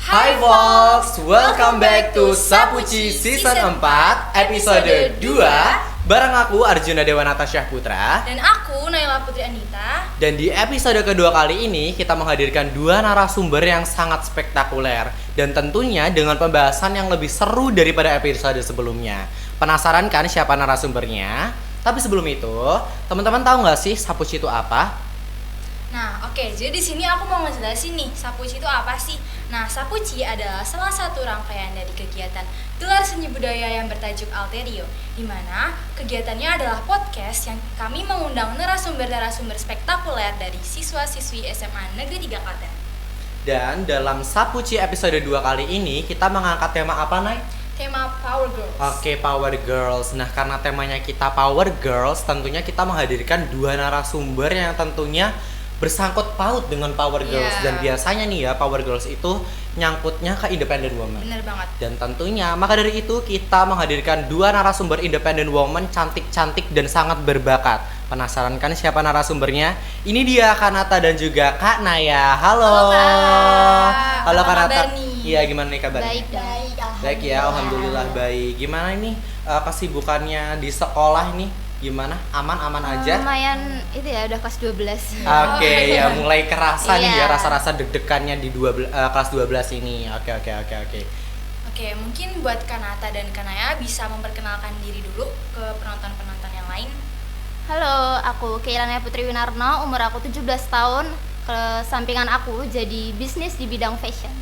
Hai Vox, welcome back to Sapuci Season 4 episode 2 bareng aku Arjuna Dewanata Syahputra dan aku Naila Putri Anita. Dan di episode kedua kali ini kita menghadirkan dua narasumber yang sangat spektakuler dan tentunya dengan pembahasan yang lebih seru daripada episode sebelumnya. Penasaran kan siapa narasumbernya? Tapi sebelum itu, teman-teman tahu nggak sih Sapuci itu apa? Nah, oke, jadi di sini aku mau ngejelasin nih, Sapuci itu apa sih? Nah, Sapuci adalah salah satu rangkaian dari kegiatan gelar seni budaya yang bertajuk Alterio, di mana kegiatannya adalah podcast yang kami mengundang narasumber-narasumber spektakuler dari siswa-siswi SMA Negeri 3 Klaten. Dan dalam Sapuci episode 2 kali ini kita mengangkat tema apa, Nay? Tema Power Girls. Oke, Power Girls. Nah, karena temanya kita Power Girls, tentunya kita menghadirkan dua narasumber yang tentunya bersangkut paut dengan Power Girls. Dan biasanya nih ya, Power Girls itu nyangkutnya ke Independent Woman. Bener banget. Dan tentunya maka dari itu kita menghadirkan dua narasumber Independent Woman cantik-cantik dan sangat berbakat. Penasaran kan siapa narasumbernya? Ini dia Kak Nata dan juga Kak Naya. Halo. Halo Kak Nata. Iya, gimana nih kabarnya? Baik. Baik ya, alhamdulillah baik. Gimana ini kesibukannya di sekolah ini? Gimana? Aman-aman aja? Lumayan itu ya, udah kelas 12. Oke, ya mulai kerasa nih ya Iya. rasa-rasa deg-degannya di kelas 12 ini. Oke. Oke, mungkin buat Kanata dan Kanaya bisa memperkenalkan diri dulu ke penonton-penonton yang lain. Halo, aku Keilania Putri Winarno, umur aku 17 tahun. Kesampingan aku jadi bisnis di bidang fashion.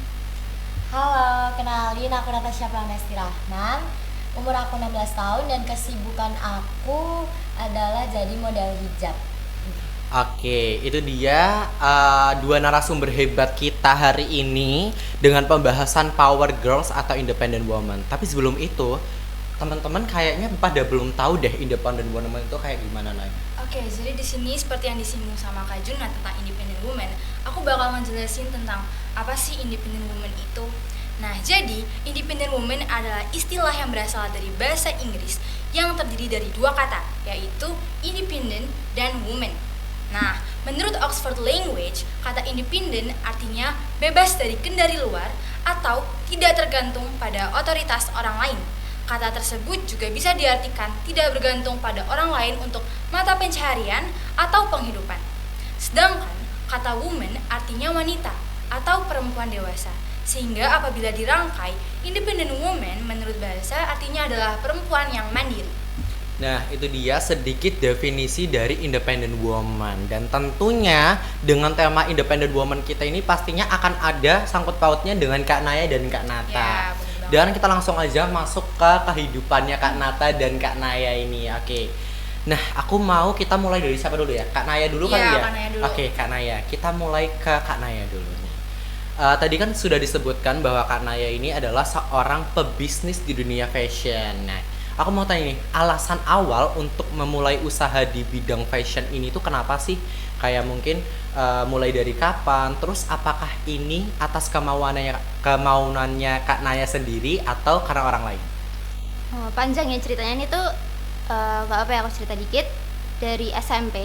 Halo, kenalin aku Natasha Pranesti Rahman. Umur aku 16 tahun dan kesibukan aku adalah jadi model hijab. Oke, itu dia dua narasumber hebat kita hari ini dengan pembahasan Power Girls atau Independent Woman. Tapi sebelum itu, teman-teman kayaknya pada belum tahu deh Independent Woman itu kayak gimana, Nay. Oke, jadi di sini seperti yang disinggung sama Kak Juna tentang Independent Woman, aku bakal ngejelasin tentang apa sih Independent Woman itu. Nah, jadi Independent Woman adalah istilah yang berasal dari bahasa Inggris yang terdiri dari dua kata, yaitu independent dan woman. Nah, menurut Oxford Language, kata independent artinya bebas dari kendali luar atau tidak tergantung pada otoritas orang lain. Kata tersebut juga bisa diartikan tidak bergantung pada orang lain untuk mata pencaharian atau penghidupan. Sedangkan kata woman artinya wanita atau perempuan dewasa. Sehingga apabila dirangkai, independent woman menurut bahasa artinya adalah perempuan yang mandiri. Nah, itu dia sedikit definisi dari Independent Woman. Dan tentunya dengan tema Independent Woman kita ini pastinya akan ada sangkut pautnya dengan Kak Naya dan Kak Nata. Ya, betul banget. Dan kita langsung aja masuk ke kehidupannya Kak Nata dan Kak Naya ini. Oke. Nah, aku mau kita mulai dari siapa dulu ya? Kak Naya dulu kali ya? Kak Naya dulu. Oke, Kak Naya. Kita mulai ke Kak Naya dulu nih. Tadi kan sudah disebutkan bahwa Kak Naya ini adalah seorang pebisnis di dunia fashion. Nah, aku mau tanya nih, alasan awal untuk memulai usaha di bidang fashion ini tuh kenapa sih? Kayak mungkin mulai dari kapan? Terus apakah ini atas kemauannya Kak Naya sendiri atau karena orang lain? Panjang ya ceritanya, ini tuh gak apa ya, aku cerita dikit. Dari SMP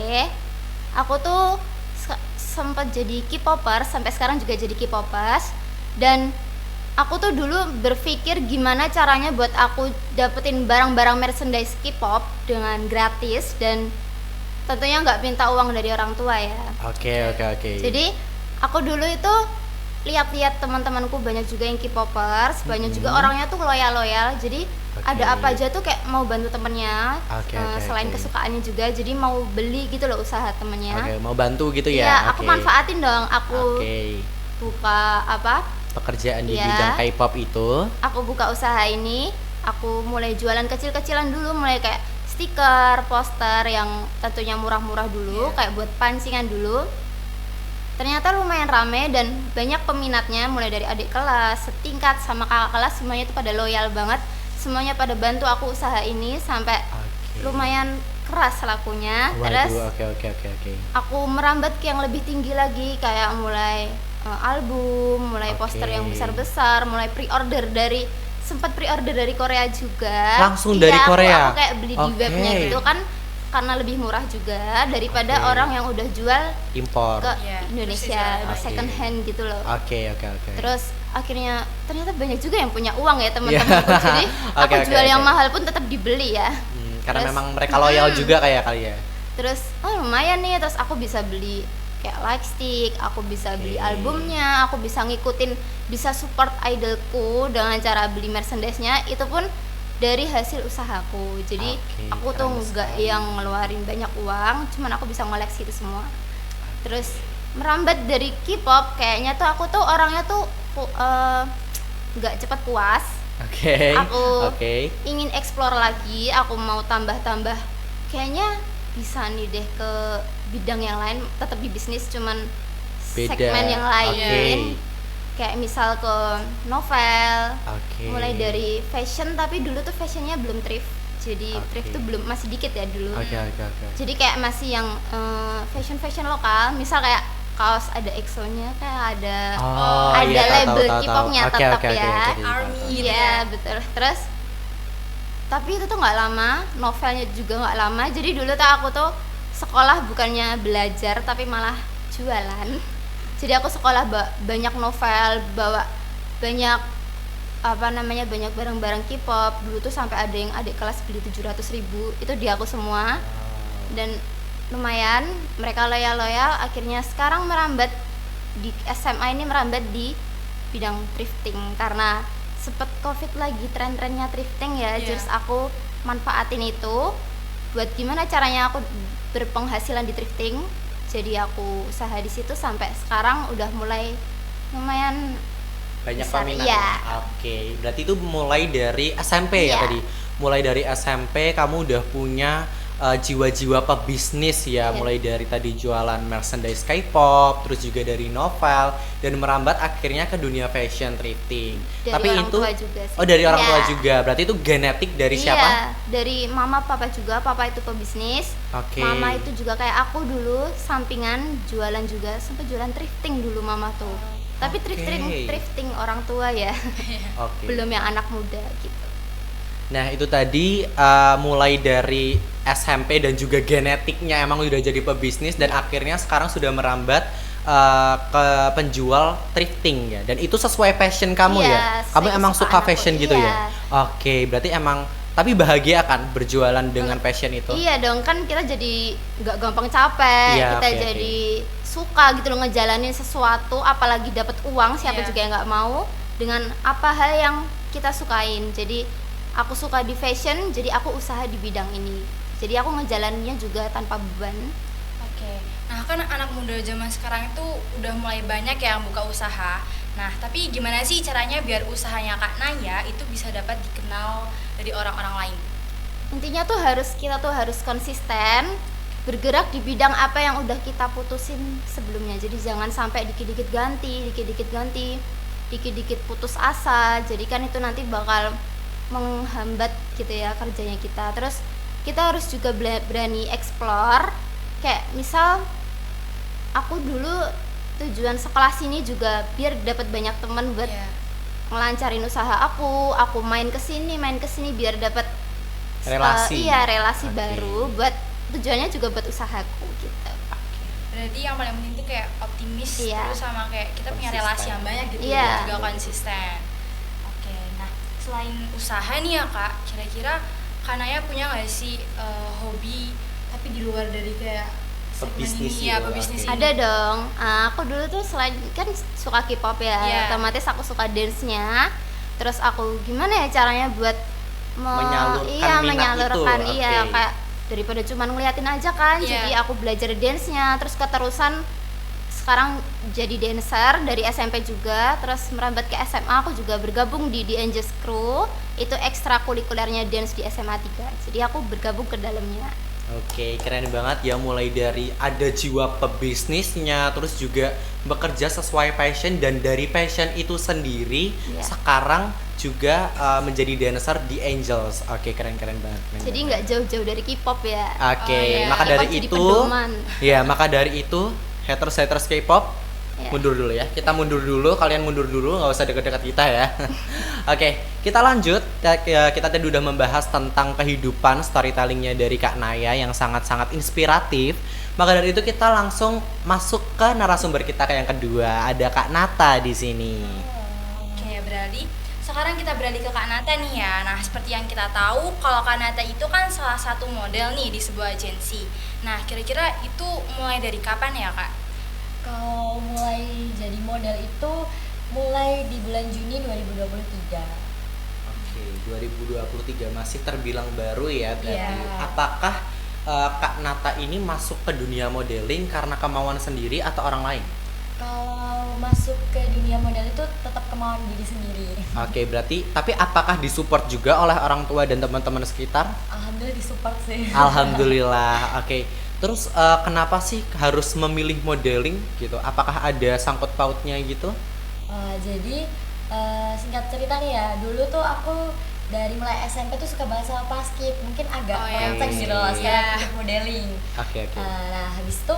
aku tuh sempat jadi K-popers, sampai sekarang juga jadi K-popers. Dan aku tuh dulu berpikir gimana caranya buat aku dapetin barang-barang merchandise K-pop dengan gratis dan tentunya nggak minta uang dari orang tua ya. Oke. Jadi aku dulu itu lihat-lihat teman-temanku banyak juga yang K-popers, banyak juga orangnya tuh loyal. Jadi ada apa aja tuh kayak mau bantu temennya, selain kesukaannya juga, jadi mau beli gitu loh usaha temennya. Oke, mau bantu gitu ya? Iya, aku manfaatin dong, aku Oke. buka Pekerjaan di Iya. bidang K-pop itu. aku buka usaha ini, aku mulai jualan kecil-kecilan dulu, mulai kayak stiker, poster yang tentunya murah-murah dulu, kayak buat pancingan dulu. Ternyata lumayan rame dan banyak peminatnya, mulai dari adik kelas, setingkat sama kakak kelas, semuanya itu pada loyal banget. Semuanya pada bantu aku usaha ini sampai lumayan keras lakunya. Terus Oke. aku merambat ke yang lebih tinggi lagi, kayak mulai album, mulai poster yang besar-besar, mulai pre-order dari Korea juga. Langsung dari Korea? Aku kayak beli di webnya gitu kan. karena lebih murah juga daripada Oke. orang yang udah jual Impor. ke Iya, Indonesia terus second Oke. hand gitu loh. Oke. Terus akhirnya ternyata banyak juga yang punya uang ya teman-temanku. Iya. Jadi aku Oke, jual yang oke. mahal pun tetap dibeli ya. Karena Terus, memang mereka loyal juga kayak kali ya. Terus lumayan nih, terus aku bisa beli kayak lightstick, aku bisa beli Oke. albumnya, aku bisa ngikutin, bisa support idolku dengan cara beli merchandise-nya, itu pun dari hasil usahaku. Jadi Oke, aku tuh keren nggak sekali. yang ngeluarin banyak uang, cuman aku bisa ngoleksi itu semua. Terus merambat dari K-pop, kayaknya tuh aku tuh orangnya tuh nggak cepat puas. Oke. Aku Oke. ingin explore lagi, aku mau tambah-tambah, kayaknya bisa nih deh ke bidang yang lain, tetap di bisnis cuman Beda. segmen yang lain. Oke. Kayak misal ke novel, Oke. mulai dari fashion, tapi dulu tuh fashionnya belum thrift, jadi Oke. thrift tuh belum, masih dikit ya dulu. Oke. Jadi kayak masih yang fashion lokal, misal kayak kaos ada EXO-nya, kayak ada Oh, ada iya, tahu, label tahu, tahu. K-pop-nya Oke, tetap oke, ya. oke, Army. Iya betul. Terus tapi itu tuh nggak lama, novelnya juga nggak lama. Jadi dulu tuh aku tuh sekolah bukannya belajar tapi malah jualan. Jadi aku sekolah banyak novel, bawa banyak banyak barang-barang K-pop. Dulu tuh sampai ada yang adik kelas beli 700.000, itu di aku semua. Dan lumayan mereka loyal, akhirnya sekarang merambat di SMA ini, merambat di bidang thrifting karena sempet covid lagi tren-trennya thrifting ya. Iya. Terus aku manfaatin itu buat gimana caranya aku berpenghasilan di thrifting, jadi aku usaha di situ sampai sekarang udah mulai lumayan Banyak besar. peminat. Iya. Oke. Berarti itu mulai dari SMP ya Iya. tadi. Mulai dari SMP kamu udah punya jiwa-jiwa pebisnis ya, Iya. mulai dari tadi jualan merchandise K-pop, terus juga dari novel dan merambat akhirnya ke dunia fashion thrifting. Dari Tapi orang itu tua juga sih. Oh, dari orang Iya. tua juga. Berarti itu genetik dari Iya, siapa? dari mama papa juga. Papa itu pebisnis, Oke. mama itu juga kayak aku dulu sampingan jualan juga, sempat jualan thrifting dulu mama tuh. Tapi Oke. thrifting orang tua ya, Oke. belum yang anak muda gitu. Nah, itu tadi mulai dari SMP dan juga genetiknya emang udah jadi pebisnis dan akhirnya sekarang sudah merambat ke penjual thrifting ya. Dan itu sesuai passion kamu Iya, ya. Kamu sesuai emang kesukaan suka aku, fashion gitu iya. ya. Oke, berarti emang tapi bahagia kan berjualan dengan passion itu? Iya dong, kan kita jadi nggak gampang capek, Iya, kita oke, jadi suka gitu loh ngejalanin sesuatu, apalagi dapat uang, siapa Iya. juga yang nggak mau dengan apa hal yang kita sukain. Jadi aku suka di fashion, jadi aku usaha di bidang ini. Jadi aku ngejalaninnya juga tanpa beban. Oke, nah kan anak muda zaman sekarang itu udah mulai banyak yang buka usaha. Nah, tapi gimana sih caranya biar usahanya Kak Naya itu bisa dapat dikenal dari orang-orang lain? Intinya tuh kita tuh harus konsisten bergerak di bidang apa yang udah kita putusin sebelumnya. Jadi jangan sampai dikit-dikit ganti, dikit-dikit putus asa. Jadi kan itu nanti bakal menghambat gitu ya kerjanya kita. Terus kita harus juga berani explore. Kayak misal aku dulu tujuan sekolah sini juga biar dapat banyak teman buat Iya. ngelancarin usaha aku main ke sini biar dapat Relasi. relasi Oke. baru, buat tujuannya juga buat usahaku gitu. Berarti yang paling penting tuh kayak optimis, Iya. terus sama kayak kita punya Konsisten. relasi yang banyak gitu, Iya. dan juga konsisten. Oke, nah selain usaha nih ya Kak, kira-kira Kak Naya punya nggak sih hobi tapi di luar dari kayak segmen Pebisnis ini ya, gitu, pebisnis oke. ini? Ada dong. Aku dulu tuh selain kan suka K-pop ya, Iya. otomatis aku suka dance-nya. Terus aku gimana ya caranya buat Menyalurkan minat menyalurkan itu, iya, oke. kayak daripada cuman ngeliatin aja kan. Iya. Jadi aku belajar dance-nya, terus keterusan sekarang jadi dancer dari SMP juga, terus merambat ke SMA. Aku juga bergabung di The Angels Crew, itu ekstrakurikulernya dance di SMA 3. Jadi aku bergabung ke dalamnya. Oke, keren banget ya, mulai dari ada jiwa pebisnisnya, terus juga bekerja sesuai passion, dan dari passion itu sendiri Iya. sekarang juga menjadi dancer di Angels. Oke, keren banget. keren Jadi banget. nggak jauh-jauh dari K-pop ya. Oke, Oh, iya. maka K-pop dari jadi itu pedoman. ya, maka dari itu haters K-pop Ya. Mundur dulu ya. Kita mundur dulu, kalian mundur dulu, nggak usah deket-deket kita ya. Oke, kita lanjut. Kita tadi udah membahas tentang kehidupan storytellingnya dari Kak Naya yang sangat-sangat inspiratif. Maka dari itu kita langsung masuk ke narasumber kita yang kedua. Ada Kak Nata di sini. Oke, berarti sekarang kita beralih ke Kak Nata nih ya. Nah, seperti yang kita tahu, kalau Kak Nata itu kan salah satu model nih di sebuah agensi. Nah, kira-kira itu mulai dari kapan ya, Kak? Kalau mulai jadi model itu mulai di bulan Juni 2023. Oke, 2023 masih terbilang baru ya berarti. Iya. Apakah Kak Nata ini masuk ke dunia modeling karena kemauan sendiri atau orang lain? Kalau masuk ke dunia model itu tetap kemauan diri sendiri. Oke, berarti tapi apakah disupport juga oleh orang tua dan teman-teman sekitar? Alhamdulillah disupport sih. Alhamdulillah. Oke. Terus kenapa sih harus memilih modeling gitu? Apakah ada sangkut pautnya gitu? Jadi singkat cerita nih ya, dulu tuh aku dari mulai SMP tuh suka banget sama paskib, mungkin agak iya, melenceng gitu loh iya. sekarang untuk modeling. Oke. Nah habis itu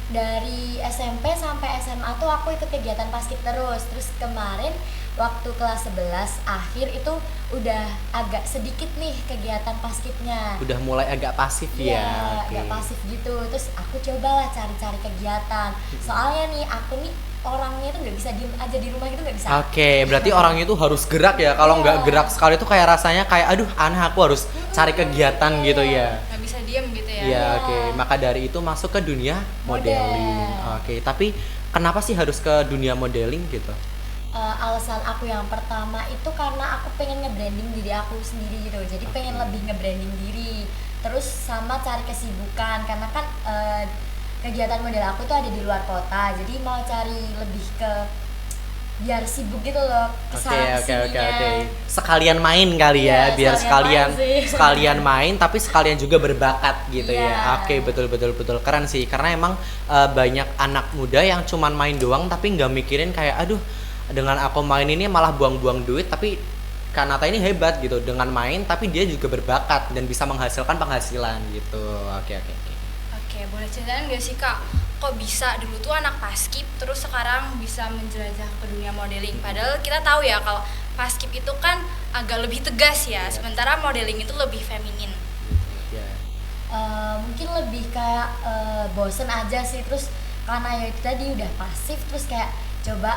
dari SMP sampai SMA tuh aku ikut kegiatan paskib terus kemarin waktu kelas 11 akhir itu udah agak sedikit nih kegiatan paskibnya. Udah mulai agak pasif Iya, ya. Oke. agak pasif gitu. Terus aku cobalah cari-cari kegiatan. Soalnya nih aku nih orangnya tuh nggak bisa diem aja di rumah gitu, nggak bisa. Oke, berarti orangnya itu harus gerak ya. Kalau nggak gerak sekali tuh kayak rasanya kayak aduh aneh, aku harus cari kegiatan gitu ya. Nggak bisa diem gitu ya? Iya, oke. Maka dari itu masuk ke dunia modeling. Oke, tapi kenapa sih harus ke dunia modeling gitu? Alasan aku yang pertama itu karena aku pengen nge-branding diri aku sendiri gitu. Jadi pengen lebih nge-branding diri. Terus sama cari kesibukan karena kan kegiatan model aku tuh ada di luar kota. Jadi mau cari lebih ke biar sibuk gitu loh, kesana kesininya. Sekalian main kali ya, Iya, biar sekalian sekalian main sih. sekalian main tapi sekalian juga berbakat gitu Iya. ya. Oke, betul keren sih karena emang banyak anak muda yang cuman main doang tapi nggak mikirin kayak aduh dengan aku main ini malah buang-buang duit, tapi Kanata ini hebat gitu dengan main tapi dia juga berbakat dan bisa menghasilkan penghasilan gitu. Oke. Oke, boleh ceritain nggak sih Kak, kok bisa dulu tuh anak paskib terus sekarang bisa menjelajah ke dunia modeling? Padahal kita tahu ya kalau paskib itu kan agak lebih tegas ya, sementara modeling itu lebih feminin. Ya. Mungkin lebih kayak bosen aja sih, terus karena ya itu tadi udah pasif terus kayak coba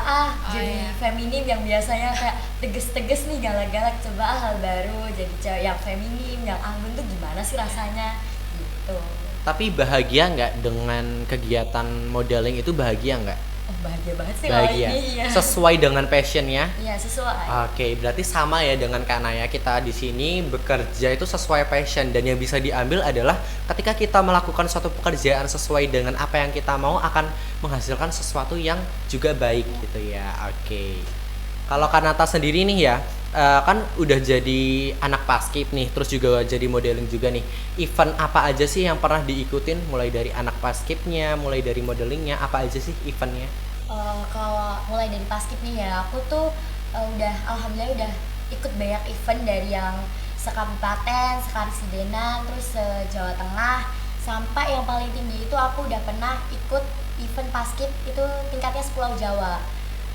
jadi iya. feminim yang biasanya kayak tegas-tegas nih galak-galak, coba hal baru jadi cewek yang feminim yang anggun tuh gimana sih rasanya gitu. Tapi bahagia nggak dengan kegiatan modeling itu, bahagia nggak? Oh bahagia banget sih Bahagia. kalau ini ya. Sesuai dengan passionnya. Iya sesuai. Oke, berarti sama ya dengan Kak Naya, kita di sini bekerja itu sesuai passion dan yang bisa diambil adalah ketika kita melakukan suatu pekerjaan sesuai dengan apa yang kita mau akan menghasilkan sesuatu yang juga baik gitu ya. Oke. Kalau Kak Nata sendiri nih ya, kan udah jadi anak paskib nih, terus juga jadi modeling juga nih. Event apa aja sih yang pernah diikutin mulai dari anak paskibnya, mulai dari modelingnya, apa aja sih eventnya? Kalau mulai dari paskib nih ya, aku tuh alhamdulillah udah ikut banyak event dari yang sekabupaten, sekarisidenan, terus se-Jawa Tengah, sampai yang paling tinggi itu aku udah pernah ikut event paskib itu tingkatnya sepulau Jawa.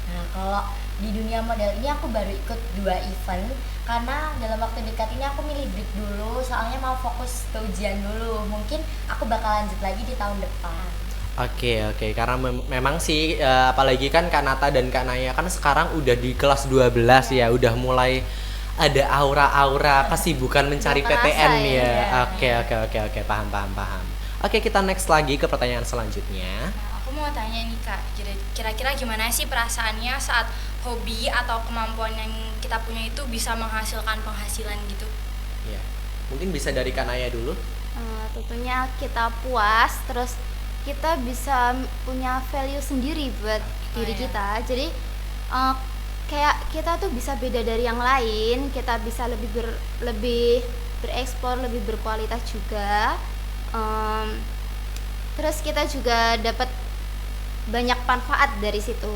Nah kalau di dunia model ini aku baru ikut 2 event karena dalam waktu dekat ini aku milih break dulu, soalnya mau fokus ke ujian dulu. Mungkin aku bakal lanjut lagi di tahun depan. Oke, karena memang sih apalagi kan Kak Nata dan Kak Naya kan sekarang udah di kelas 12 ya, udah mulai ada aura-aura kesibukan mencari Udah kerasa PTN ya. ya. Oke, paham. Oke, kita next lagi ke pertanyaan selanjutnya. Nah, aku mau tanya nih Kak, kira-kira gimana sih perasaannya saat hobi atau kemampuan yang kita punya itu bisa menghasilkan penghasilan gitu? Ya, mungkin bisa dari Kak Naya dulu. Tentunya kita puas, terus kita bisa punya value sendiri buat diri iya. kita. Jadi kayak kita tuh bisa beda dari yang lain, kita bisa lebih bereksplor, lebih berkualitas juga. Terus kita juga dapat banyak manfaat dari situ.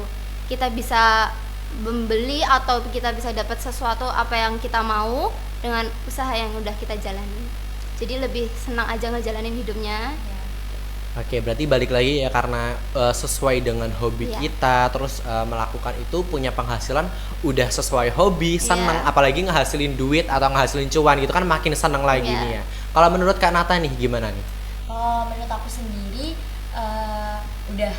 Kita bisa membeli atau kita bisa dapat sesuatu apa yang kita mau dengan usaha yang udah kita jalani. Jadi lebih senang aja ngejalanin hidupnya. Oke, berarti balik lagi ya karena sesuai dengan hobi Iya. kita, terus melakukan itu punya penghasilan udah sesuai hobi, seneng, Iya. apalagi ngehasilin duit atau ngehasilin cuan gitu kan makin seneng lagi Iya. nih ya. Kalau menurut Kak Nata nih gimana nih? Kalau menurut aku sendiri udah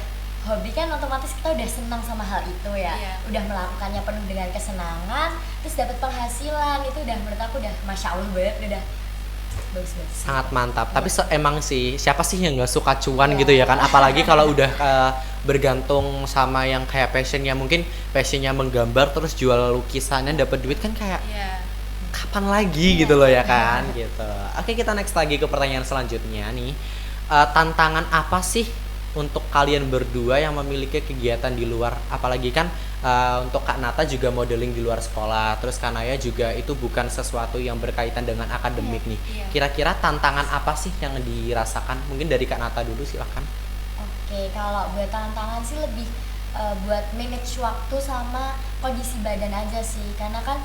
hobi kan otomatis kita udah senang sama hal itu ya. Iya. Udah melakukannya penuh dengan kesenangan, terus dapat penghasilan itu udah menurut aku udah masya Allah banget, udah bagus banget. Sangat mantap. Tapi emang sih siapa sih yang nggak suka cuan Iya. gitu ya kan? Apalagi kalau udah bergantung sama yang kayak passionnya, mungkin passionnya menggambar terus jual lukisannya dapat duit kan kayak Iya. kapan lagi gitu loh ya kan gitu. Oke, kita next lagi ke pertanyaan selanjutnya nih. Tantangan apa sih untuk kalian berdua yang memiliki kegiatan di luar, apalagi kan untuk Kak Nata juga modeling di luar sekolah, terus Kak Naya juga itu bukan sesuatu yang berkaitan dengan akademik nih. Iya. Kira-kira tantangan apa sih yang dirasakan? Mungkin dari Kak Nata dulu silahkan. Oke, kalau buat tantangan sih lebih buat manage waktu sama kondisi badan aja sih, karena kan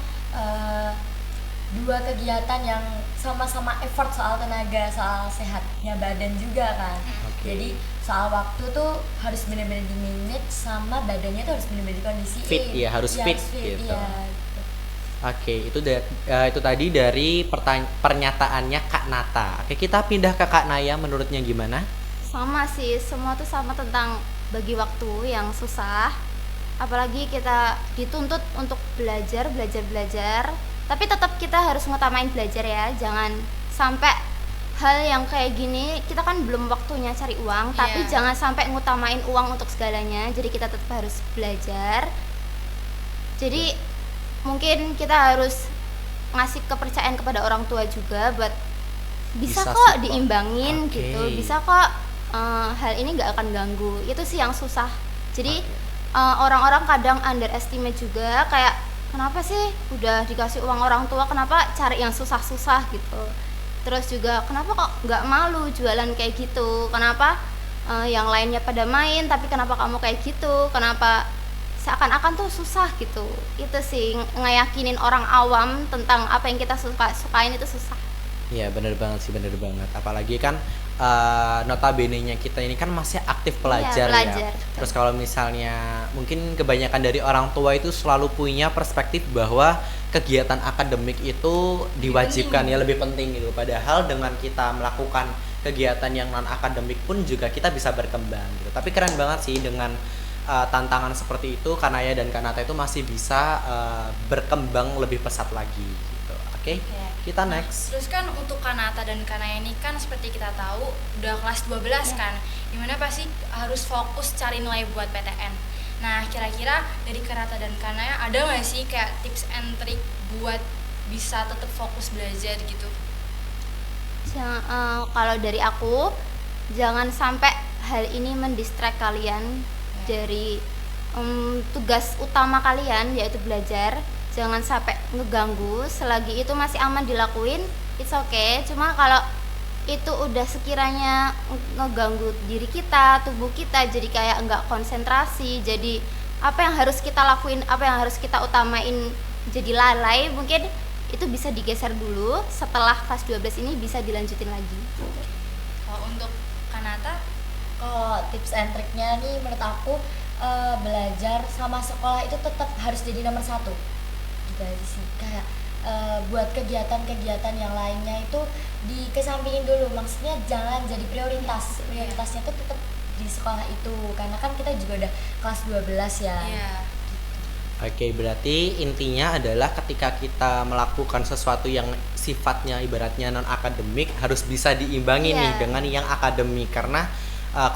dua kegiatan yang sama-sama effort soal tenaga, soal sehatnya badan juga kan. Oke. Jadi soal waktu tuh harus benar-benar di manage, sama badannya tuh harus benar-benar dikondisiin. Fit, iya, harus fit gitu. Iya. Oke, itu tadi dari pernyataannya Kak Nata. Oke, kita pindah ke Kak Naya, menurutnya gimana? Sama sih, semua tuh sama tentang bagi waktu yang susah. Apalagi kita dituntut untuk belajar, tapi tetap kita harus ngutamain belajar ya. Jangan sampai hal yang kayak gini, kita kan belum waktunya cari uang, tapi Iya. jangan sampai ngutamain uang untuk segalanya. Jadi kita tetap harus belajar. Jadi mungkin kita harus ngasih kepercayaan kepada orang tua juga buat bisa kok support. diimbangin Oke. gitu, bisa kok hal ini nggak akan ganggu. Itu sih yang susah. Jadi orang-orang kadang underestimate juga, kayak kenapa sih udah dikasih uang orang tua kenapa cari yang susah-susah gitu. Terus juga kenapa kok nggak malu jualan kayak gitu, kenapa yang lainnya pada main tapi kenapa kamu kayak gitu, kenapa seakan-akan tuh susah gitu. Itu sih ngeyakinin orang awam tentang apa yang kita sukain itu susah. Iya, bener banget sih, bener banget. Apalagi kan notabene-nya kita ini kan masih aktif pelajar, pelajar, ya. betul. Terus kalau misalnya mungkin kebanyakan dari orang tua itu selalu punya perspektif bahwa kegiatan akademik itu diwajibkan ya, lebih penting gitu. Padahal dengan kita melakukan kegiatan yang non akademik pun juga kita bisa berkembang gitu. Tapi keren banget sih dengan tantangan seperti itu, Kanaya dan Kanata itu masih bisa berkembang lebih pesat lagi gitu. Oke, kita next. Terus kan untuk Kanata dan Kanaya ini kan seperti kita tahu udah kelas 12 kan, dimana pasti harus fokus cari nilai buat PTN. Nah, kira-kira dari Kanata dan Kanaya ada nggak sih kayak tips and trick buat bisa tetap fokus belajar gitu? Kalau dari aku, jangan sampai hal ini mendistract kalian dari tugas utama kalian, yaitu belajar. Jangan sampai ngeganggu. Selagi itu masih aman dilakuin, it's okay. Cuma kalau itu udah sekiranya ngeganggu diri kita, tubuh kita, jadi kayak nggak konsentrasi, jadi apa yang harus kita lakuin, apa yang harus kita utamain jadi lalai, mungkin itu bisa digeser dulu. Setelah kelas 12 ini bisa dilanjutin lagi. Kalau untuk Kanata, Kalau tips and triknya nih menurut aku belajar sama sekolah itu tetap harus jadi nomor satu. Gitu aja sih. Kayak buat kegiatan-kegiatan yang lainnya itu dikesampingin dulu. Maksudnya jangan jadi prioritas. Prioritasnya tuh tetap di sekolah itu. Karena kan kita juga udah kelas 12 ya. iya. Oke, berarti intinya adalah ketika kita melakukan sesuatu yang sifatnya ibaratnya non akademik harus bisa diimbangi Iya. nih dengan yang akademik, karena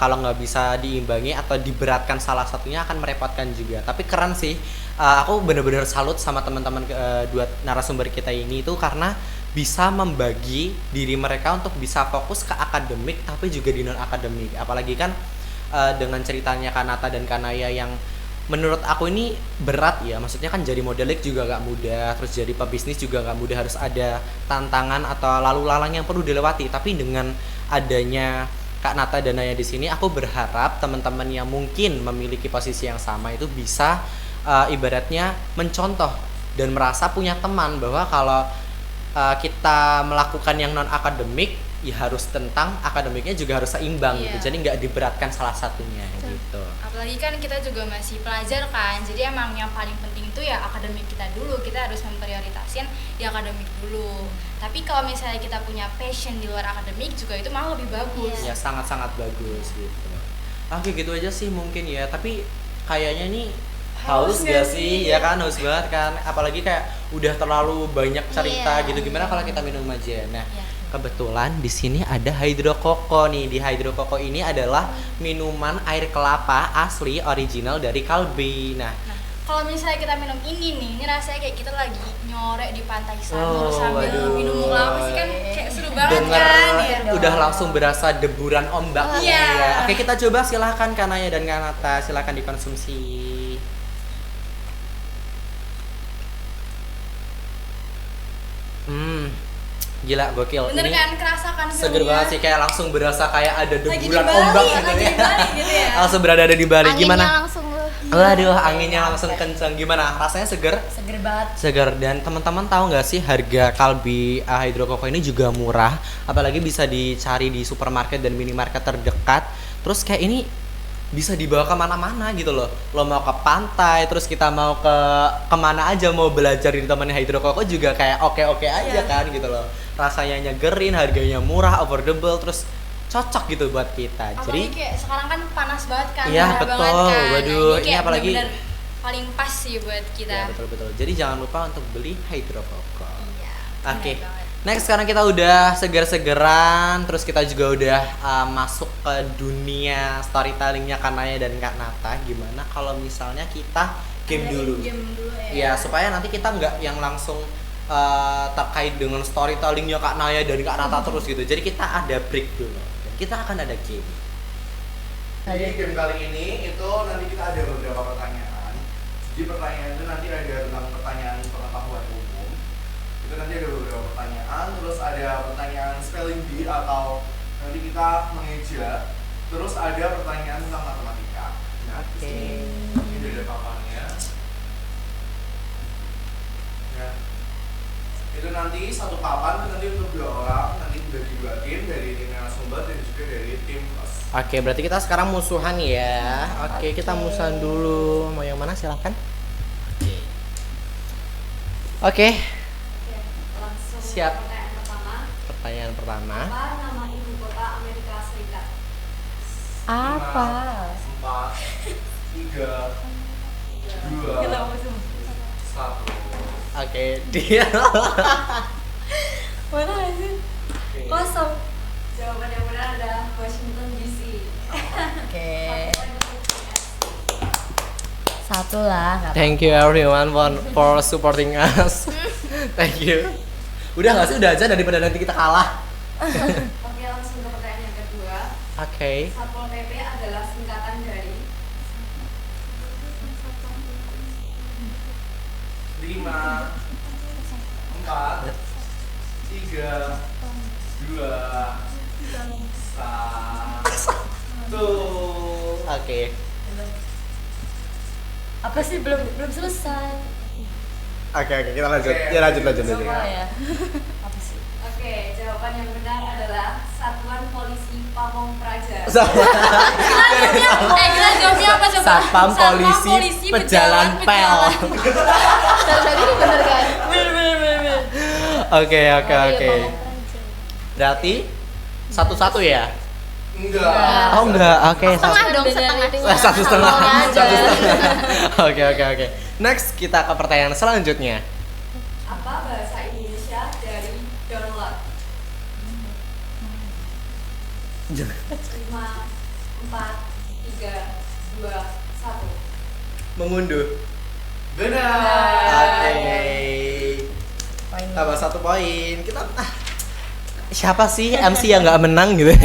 kalau nggak bisa diimbangi atau diberatkan salah satunya akan merepotkan juga. Tapi keren sih, aku bener-bener salut sama teman-teman dua narasumber kita ini itu karena bisa membagi diri mereka untuk bisa fokus ke akademik tapi juga di non akademik. Apalagi kan dengan ceritanya Kanata dan Kanaya yang menurut aku ini berat ya, maksudnya kan jadi modeling juga gak mudah, terus jadi pebisnis juga gak mudah, harus ada tantangan atau lalu lalang yang perlu dilewati. Tapi dengan adanya Kak Nata dan Naya di sini, aku berharap teman-teman yang mungkin memiliki posisi yang sama itu bisa ibaratnya mencontoh dan merasa punya teman bahwa kalau kita melakukan yang non akademik ya harus tentang akademiknya juga harus seimbang gitu. Iya. Jadi nggak diberatkan salah satunya gitu. Apalagi kan kita juga masih pelajar kan, jadi emang yang paling penting itu ya akademik kita dulu. Kita harus memprioritasin di akademik dulu. Tapi kalau misalnya kita punya passion di luar akademik juga itu malah lebih bagus. Ya sangat-sangat bagus gitu. Oke gitu aja sih mungkin ya. Tapi kayaknya nih haus gak sih? Ya kan haus banget kan. Apalagi kayak udah terlalu banyak cerita Iya. gitu. Gimana kalau kita minum aja? Nah, Iya. kebetulan di sini ada Hydro Coco nih. Di Hydro Coco ini adalah minuman air kelapa asli original dari Kalbe. Nah, Nah, kalau misalnya kita minum ini rasanya kayak kita lagi nyorek di pantai Oh, Sanur sambil waduh. minum kelapa sih kan kayak seru banget denger kan ya. udah langsung berasa deburan ombak. Iya. Ya. Oke, kita coba silahkan Kanaya dan Kanata, silahkan dikonsumsi. Gila gokil. Bener Ini kan, kerasa kan seger feelnya? banget sih, kayak langsung berasa kayak ada Lagi di deburan Bali, ombak gitu lagi ya. di Bali gitu ya. Langsung berada di Bali. Anginnya Gimana? langsung Waduh, anginnya langsung kencang. Gimana? Rasanya seger? Seger banget. Segar. Dan teman-teman tahu nggak sih harga Kalbe Hydro Coco ini juga murah, apalagi bisa dicari di supermarket dan minimarket terdekat. Terus kayak ini bisa dibawa kemana-mana gitu loh. Lo mau ke pantai, terus kita mau ke kemana aja, mau belajar di temannya Hydro Coco juga kayak oke-oke aja Iya. kan gitu loh. Rasanya nyegerin, harganya murah, affordable, terus cocok gitu buat kita. Apalagi Jadi kayak sekarang kan panas banget kan, Iya, merah betul. banget kan. Nah, Waduh, ini kayak apalagi- bener-bener paling pas sih buat kita. ya betul-betul. Jadi jangan lupa untuk beli Hydro Coco. Iya. Oke, bener banget. next sekarang kita udah seger-segeran, terus kita juga udah masuk ke dunia storytellingnya Kanaya dan Kak Nata. Gimana kalau misalnya kita game Ada dulu? Game dulu Ya, ya. supaya nanti kita nggak yang langsung terkait dengan storytellingnya Kak Naya dan Kak Nata terus gitu. Jadi kita ada break dulu. Dan kita akan ada game. Jadi game kali ini itu nanti kita ada beberapa pertanyaan. Di pertanyaan itu nanti ada tentang pertanyaan pengetahuan umum. Itu nanti ada beberapa pertanyaan, terus ada pertanyaan spelling bee atau nanti kita mengeja. Terus ada pertanyaan tentang matematika. Nah, di sini ini ada papannya. Nah, itu nanti satu papan itu nanti untuk 2 orang, nanti dibagi 2 tim dari tim narasumber dan juga dari tim kelas. Oke, berarti kita sekarang musuhan ya. Oke, kita musuhan dulu. Mau yang mana silahkan. Oke. Langsung Siap. pertanyaan pertama. Pertanyaan pertama. Apa nama ibu kota Amerika Serikat? Apa? 4, 3, 2, 1. Oke, dia. Mana sih? Oke. Kosong. Jawaban yang benar adalah Washington DC. Oke. Satu lah. nggak Thank you everyone for supporting us. Thank you. Udah nggak sih, udah aja daripada nanti kita kalah. Oke, langsung ke pertanyaan yang kedua. Oke. Satpol PP adalah singkatan dari 5, 4, 3, 2, 1. Oke. Apa sih belum selesai? Oke, kita lanjut. Ya lanjut. Apa ya? Apa sih? Oke, jawaban yang benar adalah Satuan Polisi Pamong Praja. Kita jawabnya apa coba? Satpam Polisi Pejalan Pel. Tadi bener kan? Oke. Oh, iya, Pamong Berarti 1-1 ya? Enggak. Oh enggak, oke. Setengah dong, setengah. Satu setengah. Tolong aja. Oke. Next kita ke pertanyaan selanjutnya. Apa bahasa Indonesia dari download? 5, 4, 3, 2, 1. Mengunduh. Benar. Oke. Tambah 1 poin. Kita siapa sih MC yang nggak menang gitu?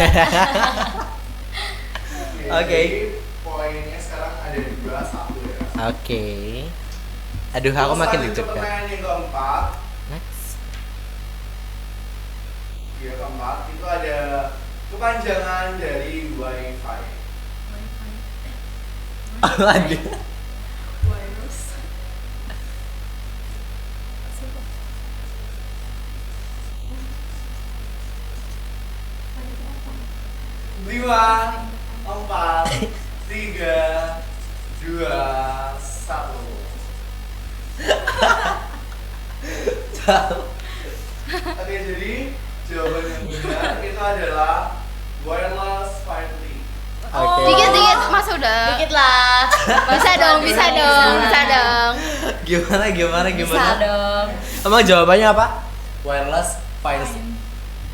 Oke. Jadi poinnya sekarang ada 2-1 ya. Oke. Aduh, aku Terus makin lanjut ke deg-degan. pertanyaan yang keempat. Next. Ya, keempat itu ada kepanjangan dari wifi. Aduh. Virus. 1. Oke, jadi jawaban yang benar itu adalah wireless 5G. Oke. Dikit Mas udah. Dikit lah. Bisa dong, bisa dong, bisa dong. Gimana? Bisa dong. Emang jawabannya apa? Wireless 5G.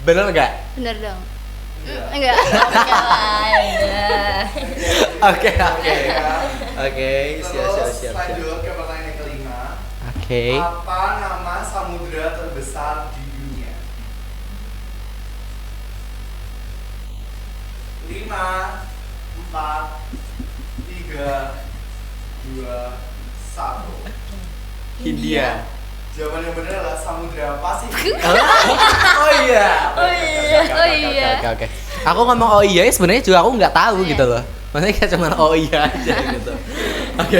Bener nggak? Bener dong. Enggak. Enggak. Enggak lah, udah. Oke. Ya. Oke, siap. Lanjut ke pertanyaan yang kelima. Oke. Apa nama samudra terbesar di dunia? 5, 4, 3, 2, 1. Hindia. Jawaban yang benar adalah Samudra Pasifik. Oh iya. Oke. Aku ngomong oh iya sebenarnya juga aku nggak tahu gitu loh. Maksudnya kayak cuma oh iya aja gitu. Oke.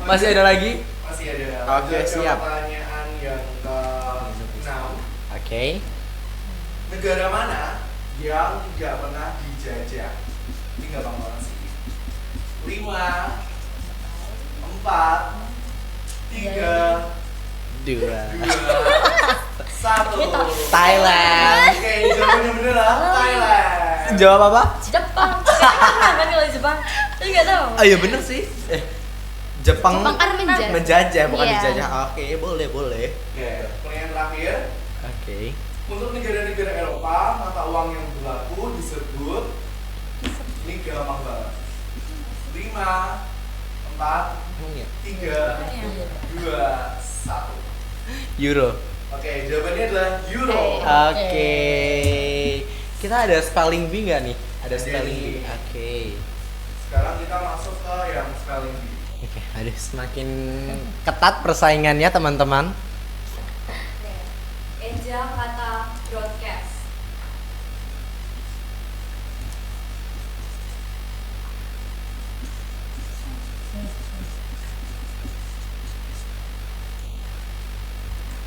Masih ada lagi? Masih ada. Oke, Lanjut ke siap. Pertanyaan yang ke-6. Oke. Negara mana yang tidak pernah dijajah? Ini gampang banget sih. 5, 4, 3, 2. 1. Thailand. Oke, jawaban yang benar adalah Thailand. Jawab apa? Jepang. Kayaknya kan kalau Jepang. Tapi enggak tahu. Oh iya bener sih. Jepang Jepang kan menjajah. menjajah bukan Iya. dijajah. Oke, boleh. Oke, pertanyaan terakhir. Oke. Untuk negara-negara Eropa, mata uang yang berlaku disebut, ini gampang banget. 5, 4, 3, 2, 1. Euro. Oke, jawabannya adalah euro. Oke. Kita ada spelling bee nggak nih? Ada Ada spelling nih. bee. Oke. Sekarang kita masuk ke yang spelling bee. Oke, aduh semakin ketat persaingannya teman-teman. Eja kata broadcast.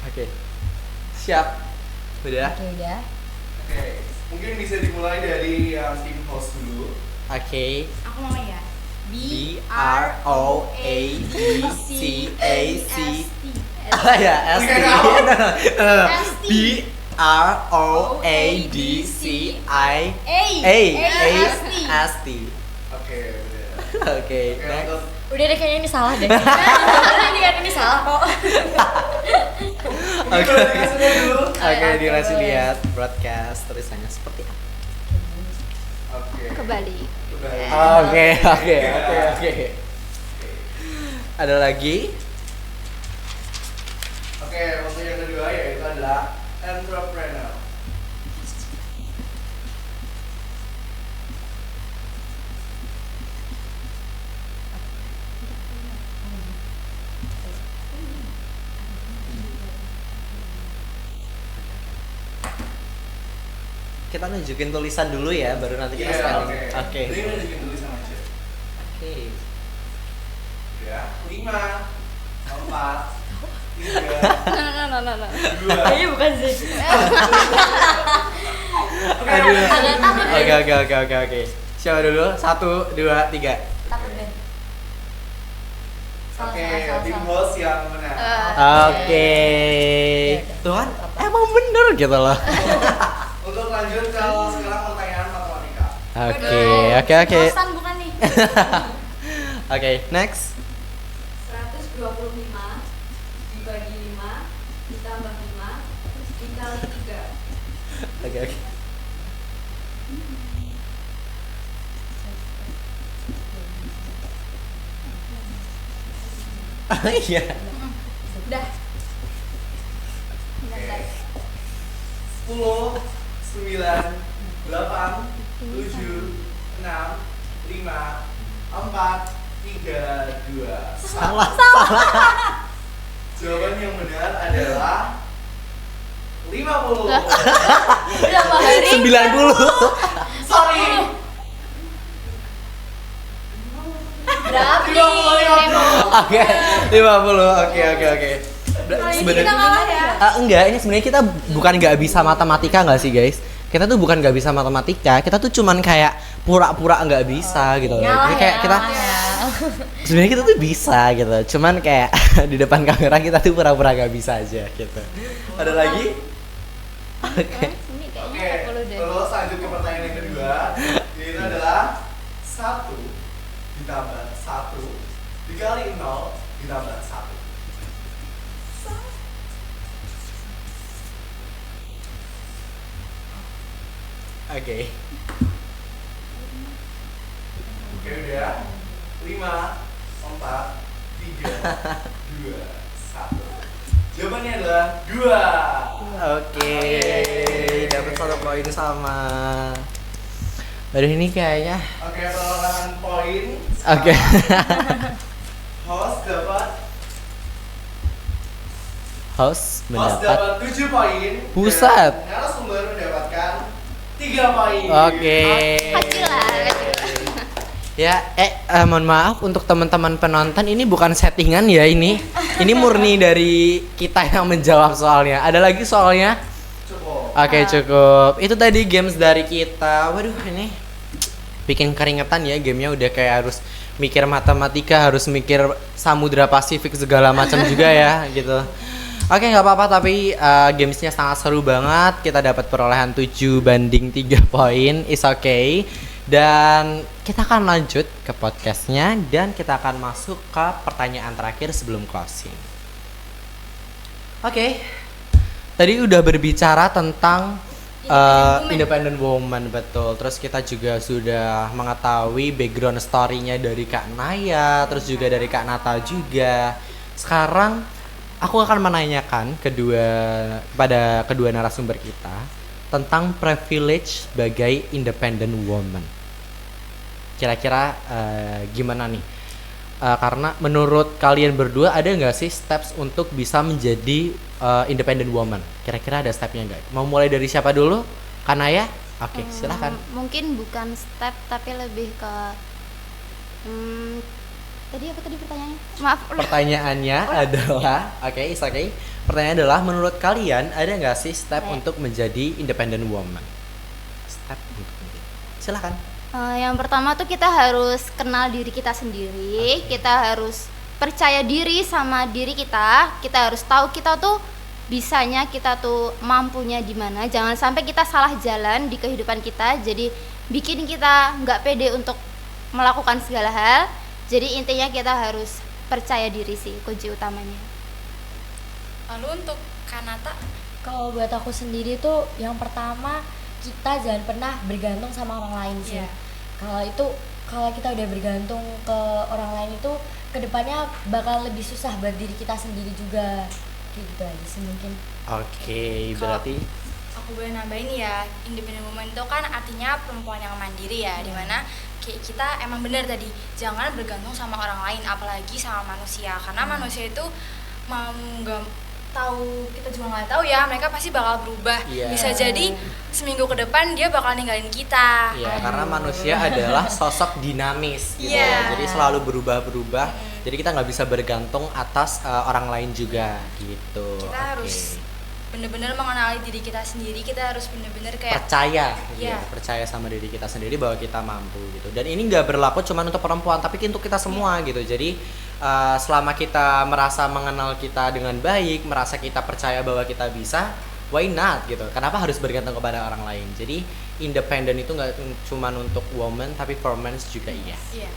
Oke. Siap. Udah. Oke, udah. Oke, mungkin bisa dimulai dari yang tim host dulu. Oke. Aku mau ya. B R O A D C A C. Ah ya, S T. B R O A D C I A S T. Oke, udah. Oke, Oke, next. untuk Udah deh kayaknya ini salah deh. ini salah kok. mungkin boleh dikasih lihat dulu. Oke, dikasih lihat broadcast tulisannya seperti apa. Oke. Kebalik. Udah. Oke. Ada lagi? Oke, untuk yang kedua yaitu adalah entrepreneur. Kita nunjukin tulisan dulu ya, baru nanti kita Iya, spelling. oke. Oke. Jadi nunjukin tulisan aja. Oke. Ya, 5, 4, 3, No. 2. Kayaknya bukan sih. Aduh. Agak takut deh. Oke. Siapa dulu? 1, 2, 3. Takut deh. Salah, Oke, salah, tim salah. host yang menang. Oke. Tuhan, emang bener gitu loh. Untuk lanjut ke sekarang pertanyaan matematika. Oke. Kosan bukan nih. Oke, next. 125 dibagi 5 ditambah 5 dikali 3. Oke. Iya. Udah. 10, 9, 8, 7, 6, 5, 4, 3, 2. Salah. Jawaban yang benar adalah 50. Berapa hari? 90. Sorry. Berapa nih? 50. Oke, 50. Oke. Sebenarnya enggak, ini sebenarnya kita bukan nggak bisa matematika nggak sih guys? Kita tuh bukan nggak bisa matematika, kita tuh cuman kayak pura-pura nggak bisa gitu loh. Ngalah Jadi kayak ya, kita ngalah ya. Sebenarnya kita tuh bisa gitu, cuman kayak di depan kamera kita tuh pura-pura gak bisa aja gitu. Ada lagi? Oke. Ini kayaknya Oke, 40 deh. terus lanjut ke pertanyaan yang kedua. Itu adalah 1 ditambah 1 dikali 0 ditambah 1. Oke. Oke udah. 5, 4, 3, 2, 1. Jawabannya adalah 2. Oke. Dapat 1 poin sama. Aduh ini kayaknya. Oke, perolehan poin. Oke. Host dapat Host Host mendapat. dapat 7 poin. Buset. Dan narasumber mendapatkan 3 poin. Oke. Kecil lah, kecil. Ya, mohon maaf untuk teman-teman penonton, ini bukan settingan ya ini. Ini murni dari kita yang menjawab soalnya. Ada lagi soalnya? Cukup. Oke, cukup. Itu tadi games dari kita. Waduh, ini bikin keringetan ya gamenya, udah kayak harus mikir matematika, harus mikir Samudra Pasifik segala macam juga ya gitu. Oke, nggak apa-apa, tapi gamesnya sangat seru banget. Kita dapat perolehan 7/3 poin. Is okay. Dan kita akan lanjut ke podcastnya dan kita akan masuk ke pertanyaan terakhir sebelum closing. Oke, tadi udah berbicara tentang independent woman, betul. Terus kita juga sudah mengetahui background story-nya dari Kak Naya, terus juga dari Kak Nata juga. Sekarang aku akan menanyakan kepada kedua narasumber kita tentang privilege sebagai independent woman. Kira-kira gimana nih? Karena menurut kalian berdua ada nggak sih steps untuk bisa menjadi independent woman? Kira-kira ada stepnya nggak? Mau mulai dari siapa dulu? Kanaya? Oke, silahkan. Mungkin bukan step tapi lebih ke tadi apa tadi pertanyaannya? Maaf. Pertanyaannya adalah, it's okay. Pertanyaannya adalah, menurut kalian ada nggak sih step untuk menjadi independent woman? Step untuk menjadi. Silahkan. Yang pertama tuh kita harus kenal diri kita sendiri, kita harus percaya diri sama diri kita harus tahu kita tuh bisanya, kita tuh mampunya di mana. Jangan sampai kita salah jalan di kehidupan kita, jadi bikin kita nggak pede untuk melakukan segala hal. Jadi intinya kita harus percaya diri sih, kunci utamanya. Lalu untuk Kanata, Kalau buat aku sendiri tuh yang pertama kita jangan pernah bergantung sama orang lain sih. Iya. Kalau kita udah bergantung ke orang lain itu kedepannya bakal lebih susah buat diri kita sendiri juga. Kayak gitu aja sih mungkin. Oke, berarti aku boleh nambahin ya, independent woman itu kan artinya perempuan yang mandiri ya, dimana kayak kita emang benar tadi, jangan bergantung sama orang lain, apalagi sama manusia, karena manusia itu mau nggak tahu, kita juga nggak tahu ya, mereka pasti bakal berubah. Iya. Bisa jadi seminggu ke depan dia bakal ninggalin kita. ya, karena manusia adalah sosok dinamis gitu Iya. ya. Jadi selalu berubah-berubah. Jadi kita nggak bisa bergantung atas orang lain juga gitu. Kita Oke. harus bener-bener mengenali diri kita sendiri, kita harus bener-bener kayak percaya, Iya. percaya sama diri kita sendiri bahwa kita mampu gitu. Dan ini nggak berlaku cuma untuk perempuan, tapi untuk kita semua gitu. Jadi selama kita merasa mengenal kita dengan baik, merasa kita percaya bahwa kita bisa, why not gitu? Kenapa harus bergantung kepada orang lain? Jadi independen itu nggak cuma untuk woman, tapi for men juga iya. iya.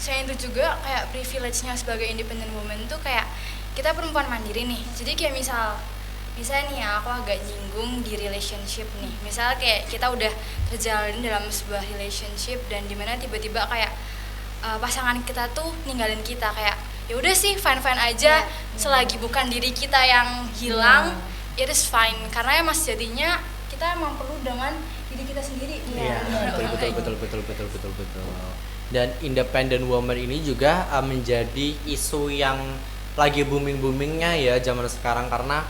Selain itu juga kayak privilege-nya sebagai independent woman tuh kayak kita perempuan mandiri nih. Jadi kayak misalnya nih ya, aku agak nyinggung di relationship nih. Misal kayak kita udah terjalin dalam sebuah relationship dan dimana tiba-tiba kayak pasangan kita tuh ninggalin kita, kayak ya udah sih fine aja, selagi bukan diri kita yang hilang, it is fine, karena ya mas jadinya kita emang perlu dengan diri kita sendiri. Iya, betul. Dan independent woman ini juga menjadi isu yang lagi boomingnya ya zaman sekarang, karena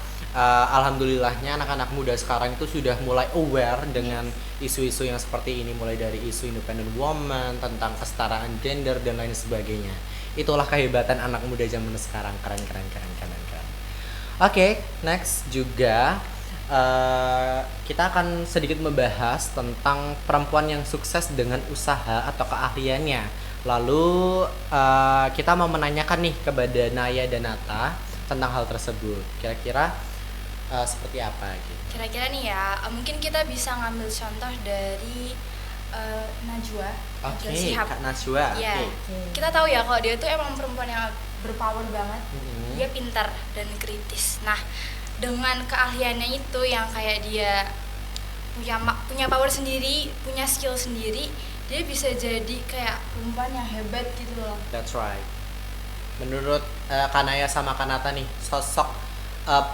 alhamdulillahnya anak-anak muda sekarang itu sudah mulai aware dengan isu-isu yang seperti ini, mulai dari isu independent woman, tentang kesetaraan gender dan lain sebagainya. Itulah kehebatan anak muda zaman sekarang, keren. Oke, next juga kita akan sedikit membahas tentang perempuan yang sukses dengan usaha atau keahliannya. Lalu kita mau menanyakan nih kepada Naya dan Nata tentang hal tersebut. Kira-kira seperti apa gitu? Kira-kira nih ya, mungkin kita bisa ngambil contoh dari Najwa. Oke, Najwa Shihab. Kak Najwa. Iya. Oke. Kita tahu ya kalau dia tuh emang perempuan yang berpower banget. Mhm. Dia pintar dan kritis. Nah, dengan keahliannya itu yang kayak dia punya power sendiri, punya skill sendiri, dia bisa jadi kayak perempuan yang hebat gitu loh. That's right. Menurut Kanaya sama Kanata nih, sosok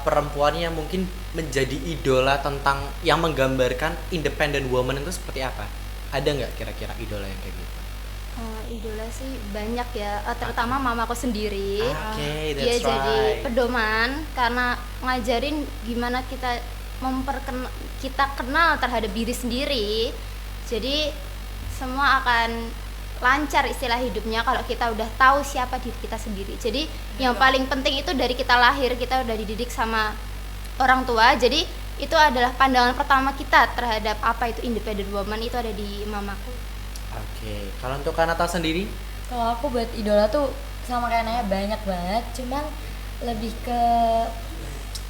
perempuan yang mungkin menjadi idola tentang yang menggambarkan independent woman itu seperti apa? Ada nggak kira-kira idola yang kayak gitu? Idola sih banyak ya, terutama mamaku sendiri. Oke, Dia that's jadi right. pedoman karena ngajarin gimana kita kita kenal terhadap diri sendiri. Jadi semua akan lancar istilah hidupnya kalau kita udah tahu siapa diri kita sendiri. Jadi yang paling penting itu dari kita lahir kita udah dididik sama orang tua. Jadi itu adalah pandangan pertama kita terhadap apa itu independent woman, itu ada di mamaku. Oke, kalau untuk Kanata sendiri? Kalau aku buat idola tuh sama kayak Naya banyak banget, cuman lebih ke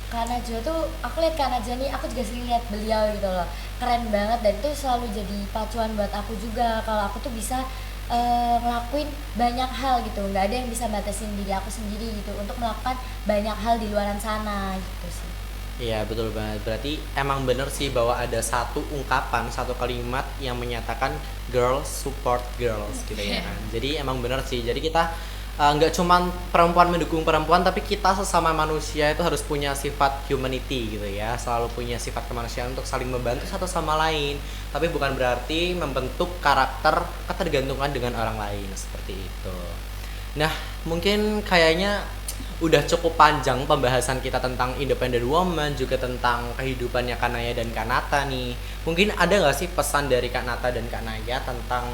Kak Najwa tuh, aku lihat Kak Najwa nih, aku juga sering lihat beliau gitu loh, keren banget dan itu selalu jadi pacuan buat aku juga. Kalau aku tuh bisa ngelakuin banyak hal gitu, nggak ada yang bisa batasin diri aku sendiri gitu untuk melakukan banyak hal di luaran sana gitu sih. Iya betul banget, berarti emang bener sih bahwa ada satu ungkapan, satu kalimat yang menyatakan girls support girls gitu ya kan. Jadi emang bener sih, jadi kita nggak cuman perempuan mendukung perempuan, tapi kita sesama manusia itu harus punya sifat humanity gitu ya, selalu punya sifat kemanusiaan untuk saling membantu satu sama lain. Tapi bukan berarti membentuk karakter ketergantungan dengan orang lain seperti itu. Nah mungkin kayaknya udah cukup panjang pembahasan kita tentang independent woman, juga tentang kehidupannya Kak Naya dan Kak Nata nih. Mungkin ada nggak sih pesan dari Kak Nata dan Kak Naya tentang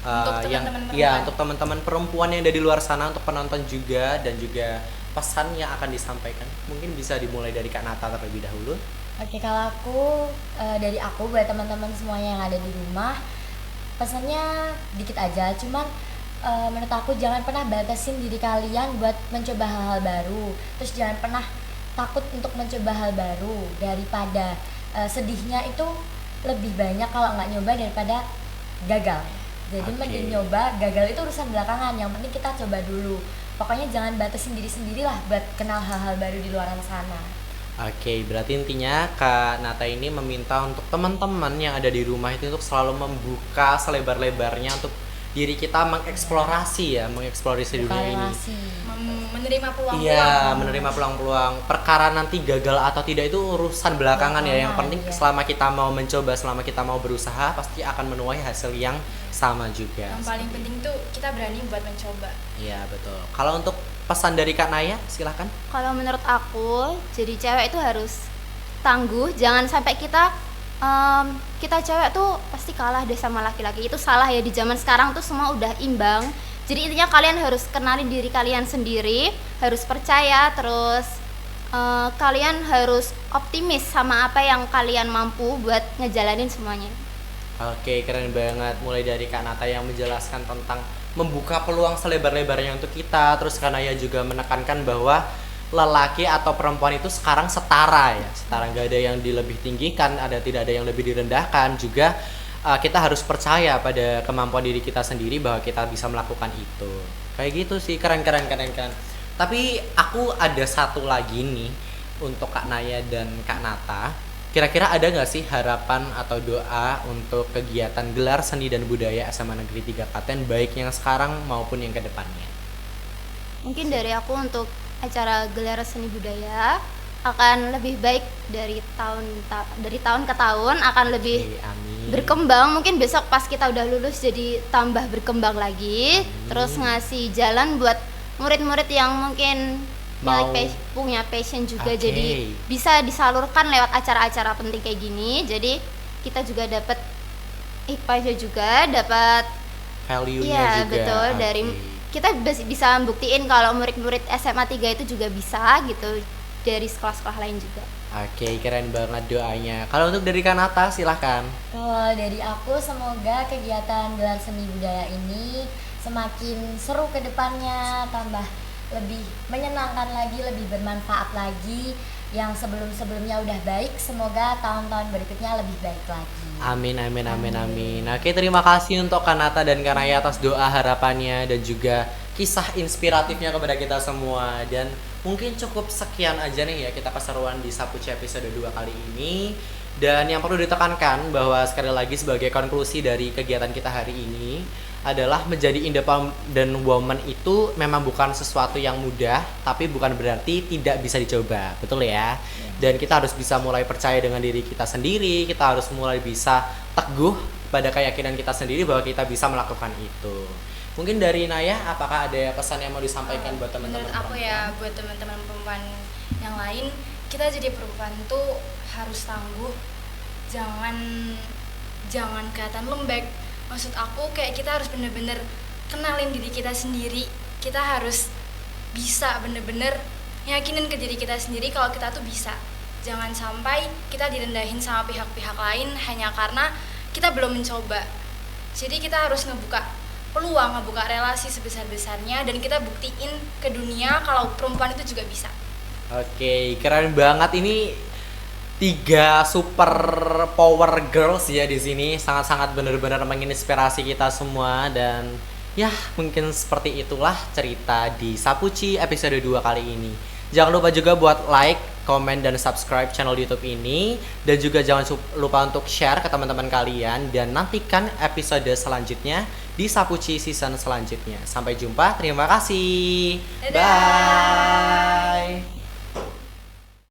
Untuk yang teman-teman ya perempuan. untuk teman-teman perempuan yang ada di luar sana, untuk penonton juga, dan juga pesan yang akan disampaikan. Mungkin bisa dimulai dari Kak Nata terlebih dahulu. Oke, kalau aku dari aku buat teman-teman semuanya yang ada di rumah, pesannya dikit aja, cuman menurut aku jangan pernah batasin diri kalian buat mencoba hal-hal baru. Terus jangan pernah takut untuk mencoba hal baru, daripada sedihnya itu lebih banyak kalau nggak nyoba daripada gagal. Jadi Oke. mending nyoba, gagal itu urusan belakangan, yang penting kita coba dulu. Pokoknya jangan batasin diri sendiri lah buat kenal hal-hal baru di luaran sana. Oke, berarti intinya Kak Nata ini meminta untuk teman-teman yang ada di rumah itu untuk selalu membuka selebar-lebarnya untuk diri kita mengeksplorasi ya, mengeksplorasi Buka dunia ini. relasi. Menerima peluang-peluang. Iya, menerima peluang-peluang. Perkara nanti gagal atau tidak itu urusan belakangan ya. Yang Belakangan, penting iya. selama kita mau mencoba, selama kita mau berusaha, pasti akan menuai hasil yang sama juga. Yang paling penting tuh kita berani buat mencoba. Iya, betul. Kalau untuk pesan dari Kak Naya, silahkan. Kalau menurut aku, jadi cewek itu harus tangguh. Jangan sampai kita cewek tuh pasti kalah deh sama laki-laki. Itu salah ya, di zaman sekarang tuh semua udah imbang. Jadi intinya kalian harus kenali diri kalian sendiri, harus percaya, terus kalian harus optimis sama apa yang kalian mampu buat ngejalanin semuanya. Oke, keren banget. Mulai dari Kak Nata yang menjelaskan tentang membuka peluang selebar-lebarnya untuk kita. Terus Kak Naya juga menekankan bahwa lelaki atau perempuan itu sekarang setara ya, setara, nggak ada yang dilebih tinggikan, tidak ada yang lebih direndahkan. Juga kita harus percaya pada kemampuan diri kita sendiri bahwa kita bisa melakukan itu. Kayak gitu sih, keren. Tapi aku ada satu lagi nih untuk Kak Naya dan Kak Nata. Kira-kira ada nggak sih harapan atau doa untuk kegiatan gelar seni dan budaya SMA Negeri 3 Klaten, baik yang sekarang maupun yang kedepannya? Mungkin dari aku untuk acara gelar seni budaya akan lebih baik dari tahun ke tahun, akan lebih Oke, amin. berkembang. Mungkin besok pas kita udah lulus jadi tambah berkembang lagi. Terus ngasih jalan buat murid-murid yang mungkin punya passion juga. Oke. Jadi bisa disalurkan lewat acara-acara penting kayak gini. Jadi kita juga dapat hikmahnya juga, dapat Value-nya iya juga. betul, Oke. dari kita bisa buktiin kalau murid-murid SMA 3 itu juga bisa gitu, dari sekolah-sekolah lain juga. Oke, keren banget doanya. Kalau untuk dari Kak Nata, silahkan. Kalau dari aku, semoga kegiatan gelar seni budaya ini semakin seru ke depannya, tambah lebih menyenangkan lagi, lebih bermanfaat lagi. Yang sebelum-sebelumnya udah baik, semoga tahun-tahun berikutnya lebih baik lagi. Amin, amin, amin, amin. Oke, terima kasih untuk Kanata dan Kanaya atas doa harapannya dan juga kisah inspiratifnya kepada kita semua. Dan mungkin cukup sekian aja nih ya kita keseruan di Sapuci episode 2 kali ini. Dan yang perlu ditekankan bahwa sekali lagi sebagai konklusi dari kegiatan kita hari ini adalah menjadi independent woman itu memang bukan sesuatu yang mudah, tapi bukan berarti tidak bisa dicoba, betul ya? Dan kita harus bisa mulai percaya dengan diri kita sendiri, kita harus mulai bisa teguh pada keyakinan kita sendiri bahwa kita bisa melakukan itu. Mungkin dari Naya, apakah ada pesan yang mau disampaikan buat teman-teman Menurut aku ya, buat teman-teman perempuan yang lain, kita jadi perempuan tuh harus tangguh, jangan kelihatan lembek. Maksud aku kayak kita harus bener-bener kenalin diri kita sendiri. Kita harus bisa bener-bener yakinin ke diri kita sendiri kalau kita tuh bisa. Jangan sampai kita direndahin sama pihak-pihak lain hanya karena kita belum mencoba. Jadi kita harus ngebuka peluang, ngebuka relasi sebesar-besarnya, dan kita buktiin ke dunia kalau perempuan itu juga bisa. Oke, keren banget ini 3 super power girls ya di sini, sangat-sangat benar-benar menginspirasi kita semua. Dan ya mungkin seperti itulah cerita di Sapuci episode 2 kali ini. Jangan lupa juga buat like, komen, dan subscribe channel YouTube ini, dan juga jangan lupa untuk share ke teman-teman kalian, dan nantikan episode selanjutnya di Sapuci season selanjutnya. Sampai jumpa, terima kasih. Dadah. Bye.